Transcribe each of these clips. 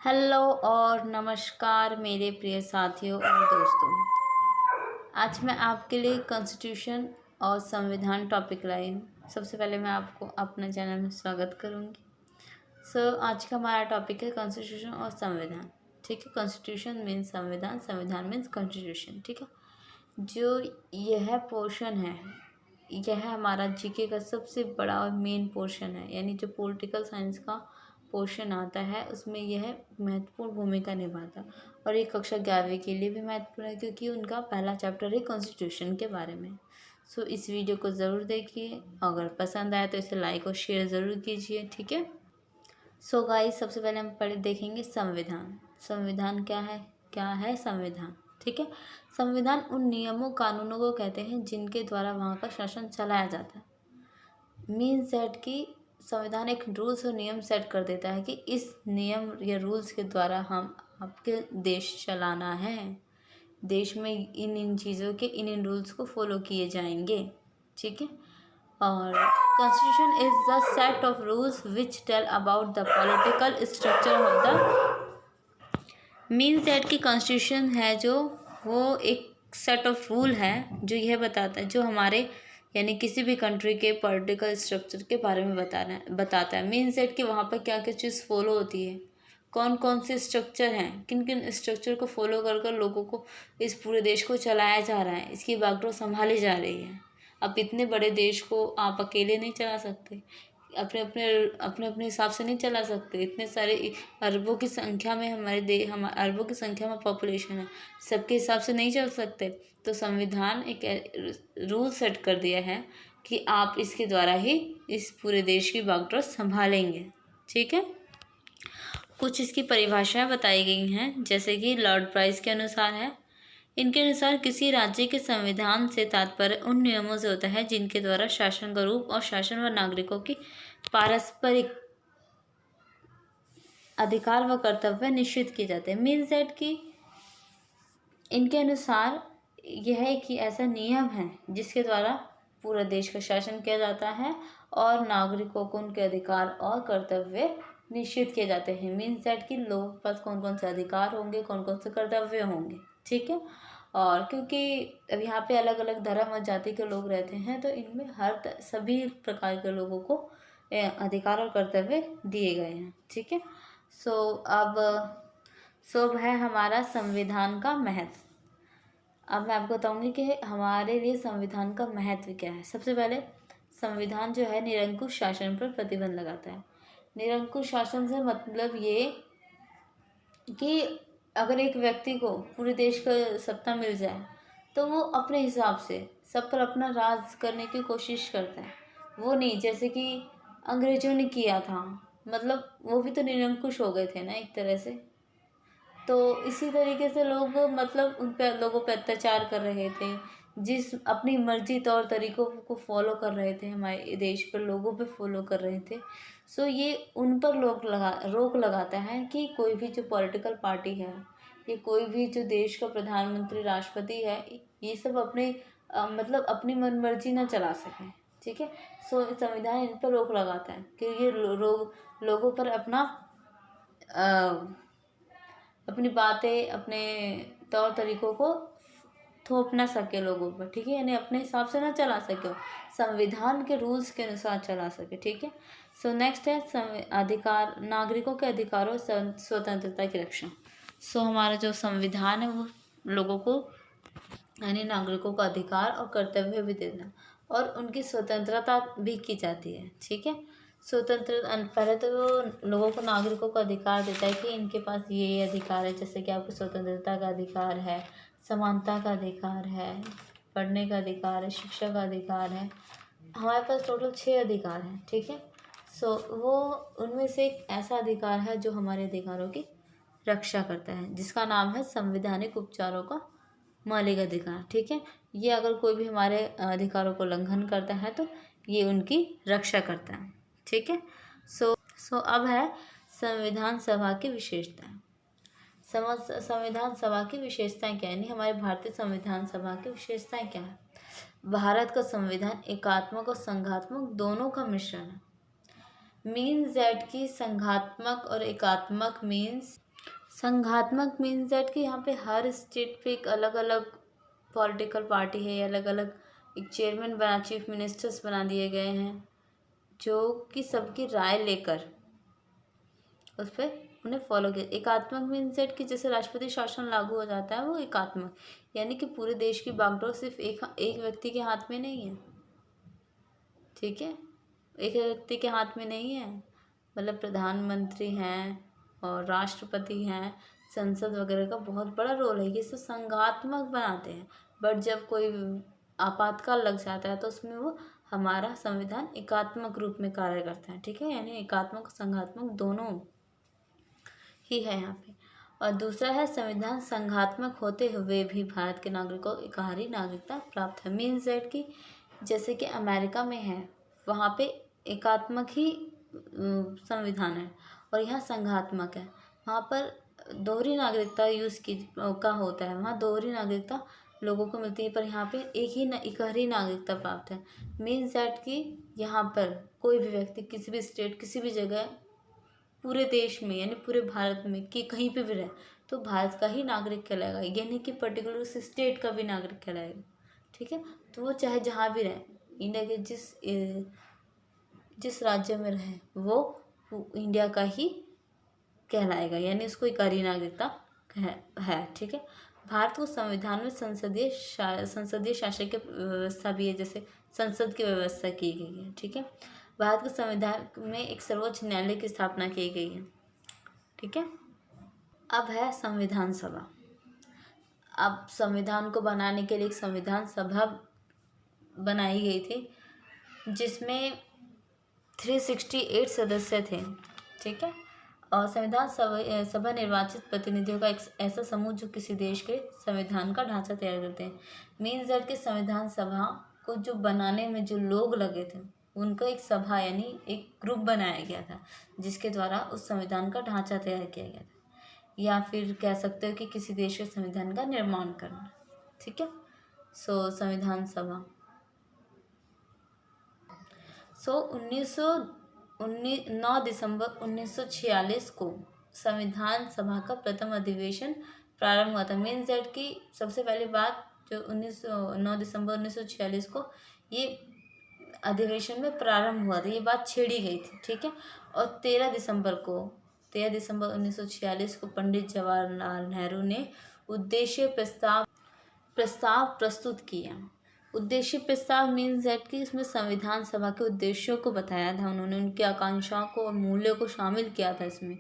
Hello और नमस्कार मेरे प्रिय साथियों और दोस्तों। आज मैं आपके लिए कॉन्स्टिट्यूशन और संविधान टॉपिक लाई हूँ। सबसे पहले मैं आपको अपने चैनल में स्वागत करूँगी। आज का हमारा टॉपिक है कॉन्स्टिट्यूशन और संविधान। ठीक है, कॉन्स्टिट्यूशन मीन्स संविधान, संविधान मीन्स कॉन्स्टिट्यूशन। ठीक है, जो यह पोर्शन है यह हमारा जीके का सबसे बड़ा और मेन पोर्शन है, यानी जो पॉलिटिकल साइंस का पोर्शन आता है उसमें यह महत्वपूर्ण भूमिका निभाता है। और ये कक्षा 11वीं के लिए भी महत्वपूर्ण है क्योंकि उनका पहला चैप्टर है कॉन्स्टिट्यूशन के बारे में। इस वीडियो को ज़रूर देखिए, अगर पसंद आए तो इसे लाइक और शेयर ज़रूर कीजिए। ठीक है। गाइस, सबसे पहले हम देखेंगे संविधान। संविधान क्या है संविधान। ठीक है, संविधान उन नियमों कानूनों को कहते हैं जिनके द्वारा वहाँ का शासन चलाया जाता है। मीन्स दैट कि संविधान एक रूल्स और नियम सेट कर देता है कि इस नियम या रूल्स के द्वारा हम आपके देश चलाना है। देश में इन चीज़ों के इन रूल्स को फॉलो किए जाएंगे। ठीक है, और constitution is the set of rules which tell about the political structure of the means that कि कॉन्स्टिट्यूशन है जो वो एक सेट ऑफ रूल है जो यह बताता है, जो हमारे यानी किसी भी कंट्री के पॉलिटिकल स्ट्रक्चर के बारे में बताता है। मीन्स दैट कि वहाँ पर क्या क्या चीज़ फॉलो होती है, कौन कौन से स्ट्रक्चर हैं, किन किन स्ट्रक्चर को फॉलो कर कर लोगों को इस पूरे देश को चलाया जा रहा है, इसकी बागडोर संभाली जा रही है। अब इतने बड़े देश को आप अकेले नहीं चला सकते, अपने अपने हिसाब से नहीं चला सकते। इतने सारे अरबों की संख्या में हम अरबों की संख्या में पॉपुलेशन है, सबके हिसाब से नहीं चल सकते। तो संविधान एक रूल सेट कर दिया है कि आप इसके द्वारा ही इस पूरे देश की बागडोर संभालेंगे। ठीक है, कुछ इसकी परिभाषाएं बताई गई हैं, जैसे कि लॉर्ड प्राइस के अनुसार है। इनके अनुसार किसी राज्य के संविधान से तात्पर्य उन नियमों से होता है जिनके द्वारा शासन का रूप और शासन व नागरिकों की पारस्परिक अधिकार व कर्तव्य निश्चित किए जाते हैं। मीन्स दैट कि इनके अनुसार यह है कि ऐसा नियम है जिसके द्वारा पूरा देश का शासन किया जाता है और नागरिकों को उनके अधिकार और कर्तव्य निश्चित किए जाते हैं। मीन्स दैट कि लोगों के पास कौन कौन से अधिकार होंगे, कौन कौन से कर्तव्य होंगे। ठीक है, और क्योंकि अब यहाँ पे अलग अलग धर्म और जाति के लोग रहते हैं तो इनमें सभी प्रकार के लोगों को अधिकार और कर्तव्य दिए गए हैं। ठीक है, अब है हमारा संविधान का महत्व। अब मैं आपको बताऊंगी कि हमारे लिए संविधान का महत्व क्या है। सबसे पहले संविधान जो है निरंकुश शासन पर प्रतिबंध लगाता है। निरंकुश शासन से मतलब ये कि अगर एक व्यक्ति को पूरे देश का सत्ता मिल जाए तो वो अपने हिसाब से सब पर अपना राज करने की कोशिश करता है। वो नहीं जैसे कि अंग्रेजों ने किया था, मतलब वो भी तो निरंकुश हो गए थे ना एक तरह से। तो इसी तरीके से लोग मतलब उन पे लोगों पे अत्याचार कर रहे थे, जिस अपनी मर्जी तौर तरीकों को फॉलो कर रहे थे, हमारे देश पर लोगों पे फॉलो कर रहे थे। ये उन पर रोक लगाता है कि कोई भी जो पॉलिटिकल पार्टी है या कोई भी जो देश का प्रधानमंत्री राष्ट्रपति है, ये सब अपने मतलब अपनी मनमर्जी ना चला सके। ठीक है, संविधान इन पर रोक लगाता है कि ये लोगों पर अपनी बातें, अपने तौर तरीकों को थोप ना सके लोगों पर। ठीक है, यानी अपने हिसाब से ना चला सके, संविधान के रूल्स के अनुसार चला सके। ठीक है, नेक्स्ट है अधिकार, नागरिकों के अधिकारों स्वतंत्रता की रक्षा। हमारा जो संविधान है वो लोगों को यानी नागरिकों को अधिकार और कर्तव्य भी देना और उनकी स्वतंत्रता भी की जाती है। ठीक है, पहले तो वो लोगों को, नागरिकों को अधिकार देता है कि इनके पास ये अधिकार है, जैसे कि आपको स्वतंत्रता का अधिकार है, समानता का अधिकार है, पढ़ने का अधिकार है, शिक्षा का अधिकार है। हमारे पास टोटल 6 अधिकार हैं। ठीक है, वो उनमें से एक ऐसा अधिकार है जो हमारे अधिकारों की रक्षा करता है, जिसका नाम है संवैधानिक उपचारों का मौलिक अधिकार। ठीक है, ये अगर कोई भी हमारे अधिकारों को उल्लंघन करता है तो ये उनकी रक्षा करता है। ठीक है, अब है संविधान सभा की विशेषताएं। संविधान सभा की विशेषताएं क्या है, यानी हमारे भारतीय संविधान सभा की विशेषताएं क्या है। भारत का संविधान एकात्मक और संघात्मक दोनों का मिश्रण है। मीन्स दैट की संघात्मक और एकात्मक मीन्स संघात्मक मीन्स दैट कि यहाँ पे हर स्टेट पे एक अलग अलग पॉलिटिकल पार्टी है, अलग अलग एक चेयरमैन बना, चीफ मिनिस्टर्स बना दिए गए हैं, जो कि सबकी राय लेकर उस पर उन्हें फॉलो किया। एकात्मक मीन्स दैट कि जैसे राष्ट्रपति शासन लागू हो जाता है, वो एकात्मक, यानी कि पूरे देश की बागडोर सिर्फ एक व्यक्ति के हाथ में नहीं है। ठीक है, एक व्यक्ति के हाथ में नहीं है, मतलब प्रधानमंत्री हैं और राष्ट्रपति हैं, संसद वगैरह का बहुत बड़ा रोल है, ये सब संघात्मक बनाते हैं। बट जब कोई आपातकाल लग जाता है तो उसमें वो हमारा संविधान एकात्मक रूप में कार्य करता है। ठीक है, यानी एकात्मक संघात्मक दोनों ही है यहाँ पे। और दूसरा है संविधान संघात्मक होते हुए भी भारत के नागरिकों को एकाधारी नागरिकता प्राप्त है। मीन्स दैट कि जैसे कि अमेरिका में है, वहाँ पे एकात्मक ही संविधान है और यहाँ संघात्मक है। वहाँ पर दोहरी नागरिकता यूज़ की का होता है, वहाँ दोहरी नागरिकता लोगों को मिलती है, पर यहाँ पे इकहरी नागरिकता प्राप्त है। मीन्स दैट कि यहाँ पर कोई भी व्यक्ति किसी भी स्टेट, किसी भी जगह, पूरे देश में यानी पूरे भारत में कि कहीं पे भी रहे तो भारत का ही नागरिक कहलाएगा, यानी कि पर्टिकुलर उस स्टेट का भी नागरिक कहलाएगा। ठीक है, तो वो चाहे जहाँ भी रहे, इंडिया के जिस राज्य में रहे वो इंडिया का ही कहलाएगा, यानी उसको एकाधिकार नागरिकता है। ठीक है, भारत को संविधान में संसदीय शासन की व्यवस्था भी है, जैसे संसद की व्यवस्था की गई है। ठीक है, भारत के संविधान में एक सर्वोच्च न्यायालय की स्थापना की गई है। ठीक है, अब है संविधान सभा। अब संविधान को बनाने के लिए एक संविधान सभा बनाई गई थी, जिसमें 368 सदस्य थे। ठीक है, और संविधान सभा निर्वाचित प्रतिनिधियों का एक ऐसा समूह जो किसी देश के संविधान का ढांचा तैयार करते हैं। मीन्स दैट कि संविधान सभा को जो बनाने में जो लोग लगे थे, उनका एक सभा यानी एक ग्रुप बनाया गया था, जिसके द्वारा उस संविधान का ढांचा तैयार किया गया था, या फिर कह सकते हो कि किसी देश के संविधान का निर्माण करना। ठीक है, संविधान सभा 9 दिसंबर 1946 को संविधान सभा का प्रथम अधिवेशन प्रारंभ हुआ था। मीन्स दैट कि सबसे पहली बात जो 9 दिसंबर 1946 को ये अधिवेशन में प्रारंभ हुआ था, ये बात छेड़ी गई थी। ठीक है, और 13 दिसंबर 1946 को पंडित जवाहरलाल नेहरू ने उद्देश्य प्रस्ताव प्रस्तुत किया। उद्देश्य प्रस्ताव मीन्स दैट कि इसमें संविधान सभा के उद्देश्यों को बताया था, उन्होंने उनकी आकांक्षाओं को और मूल्यों को शामिल किया था इसमें।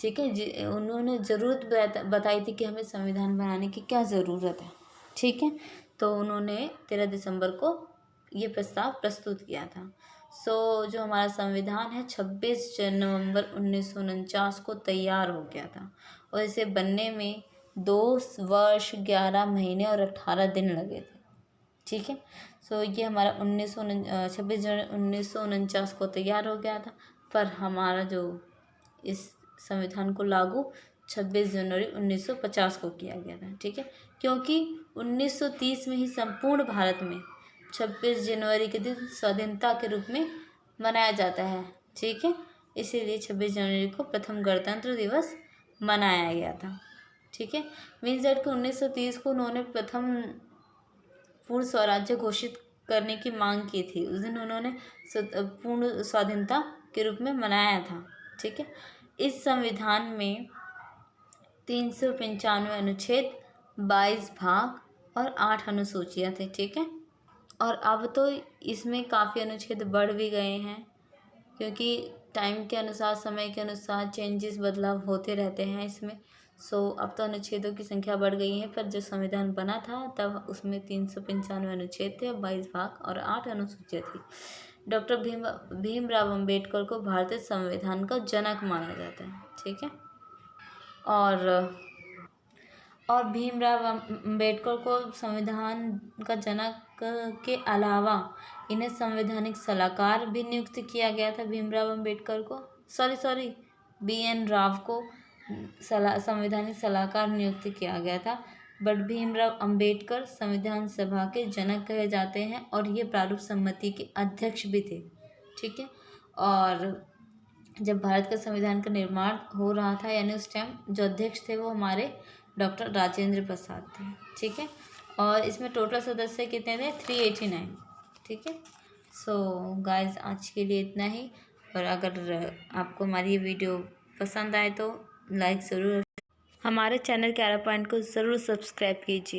ठीक है, उन्होंने ज़रूरत बताई थी कि हमें संविधान बनाने की क्या ज़रूरत है। ठीक है, तो उन्होंने 13 दिसंबर को ये प्रस्ताव प्रस्तुत किया था। जो हमारा संविधान है 26 नवंबर 1949 को तैयार हो गया था, और इसे बनने में 2 वर्ष 11 महीने और 18 दिन लगे थे। ठीक है, ये हमारा 26 जनवरी 1949 को तैयार हो गया था, पर हमारा जो इस संविधान को लागू 26 जनवरी 1950 को किया गया था। ठीक है, क्योंकि 1930 में ही संपूर्ण भारत में 26 जनवरी के दिन स्वाधीनता के रूप में मनाया जाता है। ठीक है, इसीलिए 26 जनवरी को प्रथम गणतंत्र दिवस मनाया गया था। ठीक है, मीन्स दैट कि 1930 को उन्होंने प्रथम पूर्ण स्वराज्य घोषित करने की मांग की थी। उस दिन उन्होंने पूर्ण स्वाधीनता के रूप में मनाया था। ठीक है, इस संविधान में 395 अनुच्छेद, 22 भाग और 8 अनुसूचियाँ थे। ठीक है, और अब तो इसमें काफ़ी अनुच्छेद बढ़ भी गए हैं, क्योंकि टाइम के अनुसार, समय के अनुसार चेंजेस, बदलाव होते रहते हैं इसमें। अब तो अनुच्छेदों की संख्या बढ़ गई है, पर जब संविधान बना था तब उसमें 395 अनुच्छेद थे, 22 भाग और 8 अनुसूचियाँ थी। डॉक्टर भीमराव अंबेडकर को भारतीय संविधान का जनक माना जाता है। ठीक है, और भीमराव अंबेडकर को संविधान का जनक के अलावा इन्हें संवैधानिक सलाहकार भी नियुक्त किया गया था। भीमराव अंबेडकर को BN राव को संवैधानिक सलाहकार नियुक्त किया गया था। बट भीमराव अंबेडकर संविधान सभा के जनक कहे जाते हैं, और ये प्रारूप समिति के अध्यक्ष भी थे। ठीक है, और जब भारत का संविधान का निर्माण हो रहा था, यानी उस टाइम जो अध्यक्ष थे वो हमारे डॉक्टर राजेंद्र प्रसाद थे। ठीक है, और इसमें टोटल सदस्य कितने थे? 389। ठीक है, सो गाइस आज के लिए इतना ही। और अगर आपको हमारी ये वीडियो पसंद आए तो लाइक ज़रूर, हमारे चैनल 11 पॉइंट को ज़रूर सब्सक्राइब कीजिए।